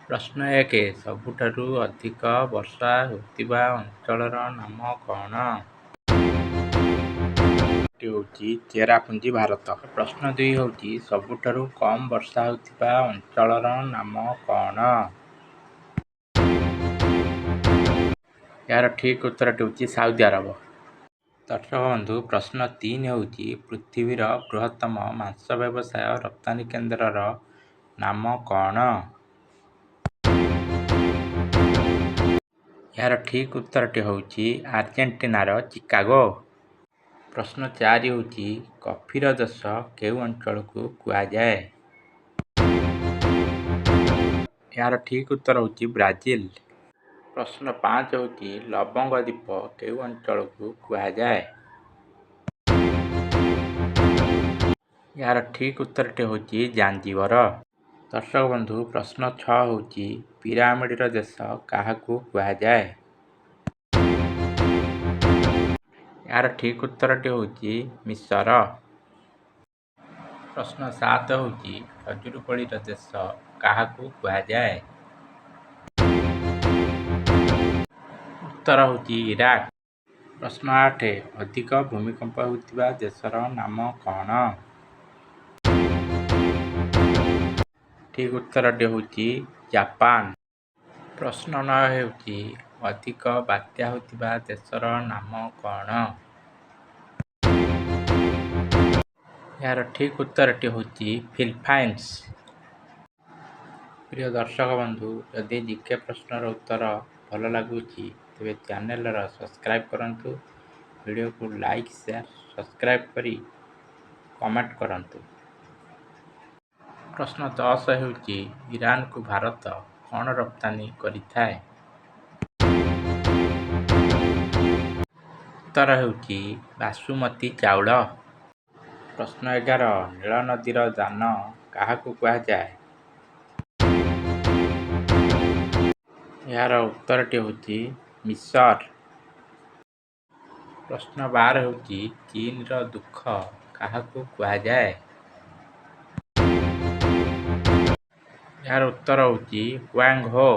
ପ୍ରଶ୍ନ 1. ସବୁଠାରୁ ଅଧିକ ବର୍ଷା ହେଉଥିବା ଅଞ୍ଚଳର ନାମ କ'ଣ? ହେଉଛି ଚେରାପୁଞ୍ଜି, ଭାରତ। ପ୍ରଶ୍ନ 2 ହେଉଛି ସବୁଠାରୁ କମ୍ ବର୍ଷା ହେଉଥିବା ଅଞ୍ଚଳର ନାମ କ'ଣ? ଏହାର ଠିକ୍ ଉତ୍ତରଟି ହେଉଛି ସାଉଦି ଆରବ। ଦର୍ଶକ ବନ୍ଧୁ, ପ୍ରଶ୍ନ 3 ହେଉଛି ପୃଥିବୀର ବୃହତ୍ତମ ମାଂସ ବ୍ୟବସାୟ ରପ୍ତାନି କେନ୍ଦ୍ରର ନାମ କ'ଣ? ଏହାର ଠିକ୍ ଉତ୍ତରଟି ହେଉଛି ଆର୍ଜେଣ୍ଟିନାର ଚିକାଗୋ। ପ୍ରଶ୍ନ 4 ହେଉଛି କଫିର ଦେଶ କେଉଁ ଅଞ୍ଚଳକୁ କୁହାଯାଏ? ଏହାର ଠିକ୍ ଉତ୍ତର ହେଉଛି ବ୍ରାଜିଲ। ପ୍ରଶ୍ନ 5 ହେଉଛି ଲବଙ୍ଗ ଦ୍ୱୀପ କେଉଁ ଅଞ୍ଚଳକୁ କୁହାଯାଏ? ଏହାର ଠିକ୍ ଉତ୍ତରଟି ହେଉଛି ଜାଞ୍ଜିବାର। ଦର୍ଶକ ବନ୍ଧୁ, ପ୍ରଶ୍ନ 6 ହେଉଛି ପିରାମିଡର ଦେଶ କାହାକୁ କୁହାଯାଏ? ଏହାର ଠିକ୍ ଉତ୍ତରଟି ହେଉଛି ମିଶର। ପ୍ରଶ୍ନ 7 ହେଉଛି ଖଜୁରୀ କୋଳିର ଦେଶ କାହାକୁ କୁହାଯାଏ? ଉତ୍ତର ହେଉଛି ଇରାକ। ପ୍ରଶ୍ନ 8 ଅଧିକ ଭୂମିକମ୍ପ ହେଉଥିବା ଦେଶର ନାମ କ'ଣ? ଠିକ୍ ଉତ୍ତରଟି ହେଉଛି ଜାପାନ। ପ୍ରଶ୍ନ 9 ହେଉଛି ଅଧିକ ବାତ୍ୟା ହେଉଥିବା ଦେଶର ନାମ କ'ଣ? ଏହାର ଠିକ୍ ଉତ୍ତରଟି ହେଉଛି ଫିଲିପାଇନ୍ସ। ପ୍ରିୟ ଦର୍ଶକ ବନ୍ଧୁ, ଯଦି ଜିକେ ପ୍ରଶ୍ନର ଉତ୍ତର ଭଲ ଲାଗୁଛି ତେବେ ଚ୍ୟାନେଲର ସବସ୍କ୍ରାଇବ୍ କରନ୍ତୁ। ଭିଡ଼ିଓକୁ ଲାଇକ୍, ସେୟାର, ସବସ୍କ୍ରାଇବ୍ କରି କମେଣ୍ଟ କରନ୍ତୁ। ପ୍ରଶ୍ନ 10 ହେଉଛି ଇରାନକୁ ଭାରତ କ'ଣ ରପ୍ତାନି କରିଥାଏ? ଉତ୍ତର ହେଉଛି ବାସୁମତୀ ଚାଉଳ। ପ୍ରଶ୍ନ 11 ନୀଳ ନଦୀର ଯାନ କାହାକୁ କୁହାଯାଏ? ଏହାର ଉତ୍ତରଟି ହେଉଛି ମିଶର। ପ୍ରଶ୍ନ 12 ହେଉଛି ଚୀନର ଦୁଃଖ କାହାକୁ କୁହାଯାଏ? ଏହାର ଉତ୍ତର ହେଉଛି ହୁଆଙ୍ଗ ହୋ।